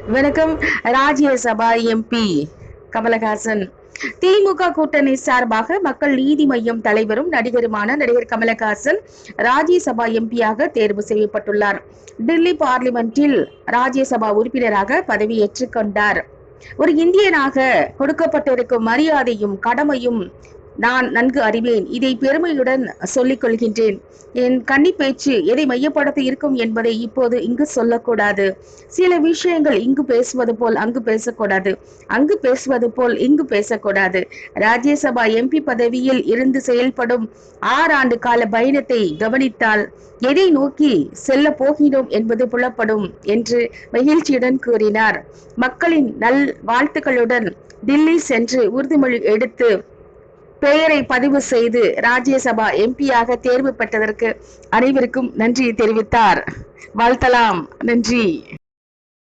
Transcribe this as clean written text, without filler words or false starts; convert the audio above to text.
வணக்கம். ராஜ்யசபா எம்பி கமலஹாசன். திமுக கூட்டணி சார்பாக மக்கள் நீதி மய்யம் தலைவரும் நடிகருமான நடிகர் கமலஹாசன் ராஜ்யசபா எம்பியாக தேர்வு செய்யப்பட்டுள்ளார். டில்லி பார்லிமெண்டில் ராஜ்யசபா உறுப்பினராக பதவியேற்றுக் கொண்டார். ஒரு இந்தியனாக கொடுக்கப்பட்டிருக்கும் மரியாதையும் கடமையும் நான் நன்கு அறிவேன். இதை பெருமையுடன் சொல்லிக் கொள்கின்றேன். என் கன்னி பேச்சு எதை மையப்படுத்தி இருக்கும் என்பதை இப்போது இங்கு சொல்லக்கூடாது. சில விஷயங்கள் இங்கு பேசுவது போல் அங்கு பேசக்கூடாது, அங்கு பேசுவது போல் இங்கு பேசக்கூடாது. ராஜ்யசபா எம்பி பதவியில் இருந்து செயல்படும் 6 ஆண்டு கால பயணத்தை கவனித்தால் எதை நோக்கி செல்ல போகிறோம் என்பது புலப்படும் என்று மகிழ்ச்சியுடன் கூறினார். மக்களின் நல் வாழ்த்துக்களுடன் டில்லி சென்று உறுதிமொழி எடுத்து பெயரை பதிவு செய்து ராஜ்யசபா எம்பியாக தேர்வு பெற்றதற்கு அனைவருக்கும் நன்றி தெரிவித்தார். வாழ்த்தலாம். நன்றி.